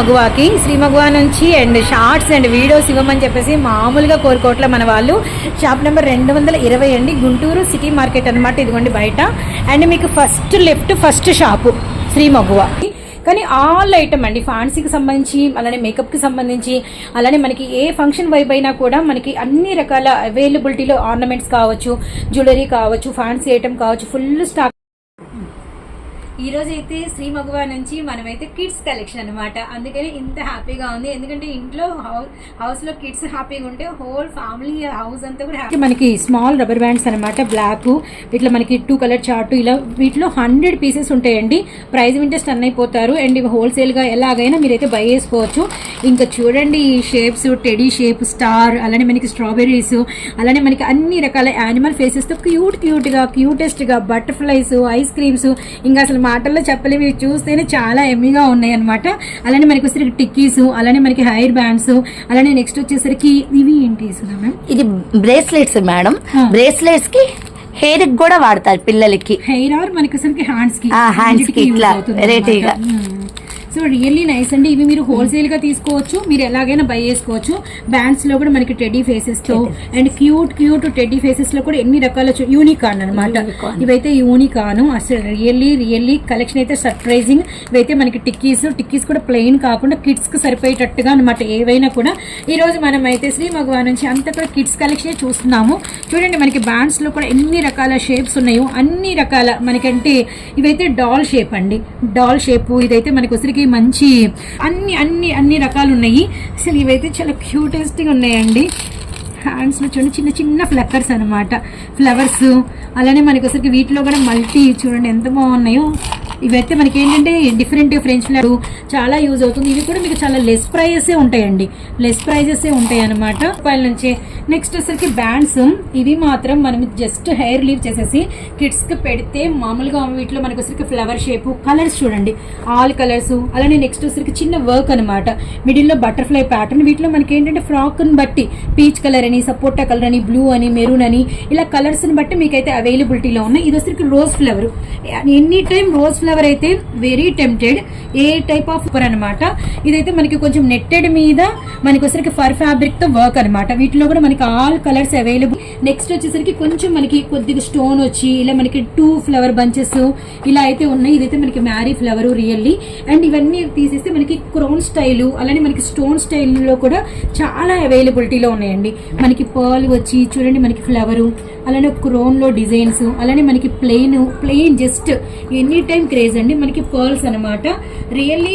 మగువాకి. శ్రీ మగువా నుంచి and shorts and videos ఇవ్వమని చెప్పేసి మామూలుగా కోరుకోవట్లే మన వాళ్ళు. షాప్ నెంబర్ 220 అండి, గుంటూరు సిటీ మార్కెట్ అనమాట. ఇదిగోండి బయట. అండ్ మీకు ఫస్ట్ షాపు శ్రీ మగువా. కానీ ఆల్ ఐటమ్ అండి, ఫ్యాన్సీకి సంబంధించి, అలానే మేకప్కి సంబంధించి, అలానే మనకి ఏ ఫంక్షన్ వైపు అయినా కూడా మనకి అన్ని రకాల అవైలబిలిటీలో ఆర్నమెంట్స్ కావచ్చు, జ్యువెలరీ కావచ్చు, ఫ్యాన్సీ ఐటమ్ కావచ్చు, ఫుల్ స్టాక్. ఈ రోజు అయితే శ్రీ మగువా నుంచి మనమైతే కిడ్స్ కలెక్షన్ అనమాట. అందుకని ఇంత హ్యాపీగా ఉంది, ఎందుకంటే ఇంట్లో హౌస్ లో కిడ్స్ హ్యాపీగా ఉంటే హోల్ ఫ్యామిలీ హౌస్ అంతా కూడా హ్యాపీ. మనకి స్మాల్ రబ్బర్ బ్యాండ్స్ అనమాట, బ్లాక్, వీటిలో మనకి 2 కలర్ చార్ట్, ఇలా వీటిలో 100 పీసెస్ ఉంటాయండి. ప్రైస్ వింటే స్టన్ అయిపోతారు. అండ్ హోల్సేల్ గా ఎలాగైనా మీరైతే బై చేసుకోవచ్చు. ఇంకా చూడండి ఈ షేప్స్, టెడీ షేప్, స్టార్, అలానే మనకి స్ట్రాబెర్రీస్, అలానే మనకి అన్ని రకాల యానిమల్ ఫేసెస్ తో క్యూటెస్ట్ గా బటర్ఫ్లైస్, ఐస్ క్రీమ్స్, ఇంకా అసలు మాటల్లో చెప్పలేము. ఇవి చూస్తేనే చాలా ఎమ్మిగా ఉన్నాయి అనమాట. అలానే మనకి వచ్చేసరికి టిక్కీస్, అలానే మనకి హెయిర్ బ్యాండ్స్, అలానే నెక్స్ట్ వచ్చేసరికి ఇవి ఏంటి మ్యామ్? ఇది బ్రేస్లెట్స్ మేడం. బ్రేస్లెట్స్ కి హెయిర్ కూడా వాడతారు పిల్లలకి. హెయిర్ ఆర్ మనకి వచ్చేసరికి హ్యాండ్స్ కి ఇట్లా వెరైటీగా. సో రియల్లీ నైస్ అండి. ఇవి మీరు హోల్సేల్ గా తీసుకోవచ్చు, మీరు ఎలాగైనా బై చేసుకోవచ్చు. బ్యాండ్స్ లో కూడా మనకి టెడ్డీ ఫేసెస్ తో అండ్ క్యూట్ టెడ్డీ ఫేసెస్ లో కూడా ఎన్ని రకాల యూనికాన్ అనమాట. ఇవైతే యూనికాన్ అసలు రియల్లీ కలెక్షన్ అయితే సర్ప్రైజింగ్. ఇవైతే మనకి టిక్కీస్ కూడా ప్లెయిన్ కాకుండా కిడ్స్ కి సరిపోయేటట్టుగా అనమాట. ఏవైనా కూడా ఈ రోజు మనం అయితే శ్రీ మగువా నుంచి అంతా కూడా కిడ్స్ కలెక్షన్ చూస్తున్నాము. చూడండి మనకి బ్యాండ్స్ లో కూడా ఎన్ని రకాల షేప్స్ ఉన్నాయో, అన్ని రకాల మనకంటే ఇవైతే డాల్ షేప్ అండి, డాల్ షేప్. ఇదైతే మనకి వచ్చరికి మంచి అన్ని రకాలు ఉన్నాయి. అసలు ఇవైతే చాలా క్యూటెస్ట్ గా ఉన్నాయండి. హ్యాండ్స్ లో చూడండి చిన్న ఫ్లక్కర్స్ అనమాట, ఫ్లవర్స్. అలానే మనకి వచ్చరికి వీటిలో కూడా మల్టీ చూడండి ఎంత బాగున్నాయో. ఇవైతే మనకి ఏంటంటే డిఫరెంట్ ఫ్రెంచ్ ఫ్లవర్ చాలా యూజ్ అవుతుంది. ఇవి కూడా మీకు చాలా లెస్ ప్రైజెస్ ఉంటాయండి, ఉంటాయి అనమాట రూపాయల నుంచి. నెక్స్ట్ వచ్చరికి బ్యాండ్స్, ఇవి మాత్రం మనం జస్ట్ హెయిర్ లీవ్ చేసేసి కిడ్స్ కి పెడితే మామూలుగా వీటిలో మనకి వచ్చరికి ఫ్లవర్ షేప్, కలర్స్ చూడండి ఆల్ కలర్స్. అలానే నెక్స్ట్ వచ్చరికి చిన్న వర్క్ అనమాట, మిడిల్ లో బటర్ఫ్లై ప్యాటర్న్. వీటిలో మనకి ఏంటంటే ఫ్రాక్ ని బట్టి పీచ్ కలర్ అని, సపోటా కలర్ అని, బ్లూ అని, మెరూన్ అని, ఇలా కలర్స్ ని బట్టి మీకైతే అవైలబిలిటీలో ఉన్నాయి. ఇది వచ్చరికి rose flower. Any time rose flower అయితే very tempted. A type of అనమాట. ఇదైతే మనకి కొంచెం నెట్టెడ్ మీద మనకి వచ్చరికి ఫర్ ఫ్యాబ్రిక్ తో వర్క్ అనమాట. వీటిలో కూడా మనకి ఆల్ కలర్స్ అవైలబుల్. నెక్స్ట్ వచ్చేసరికి కొంచెం మనకి కొద్దిగా స్టోన్ వచ్చి ఇలా మనకి 2 ఫ్లవర్ బంచెస్ ఇలా అయితే ఉన్నాయి. ఇదైతే మనకి మ్యారీ ఫ్లవర్ రియల్లీ. అండ్ ఇవన్నీ తీసేస్తే మనకి క్రోన్ స్టైల్, అలానే మనకి స్టోన్ స్టైల్లో కూడా చాలా అవైలబిలిటీలో ఉన్నాయండి. మనకి పర్ల్ వచ్చి చూడండి మనకి ఫ్లవరు, అలానే క్రోన్ లో డిజైన్స్, అలానే మనకి plain just any time craze అండి. మనకి పర్ల్స్ అనమాట. రియల్లీ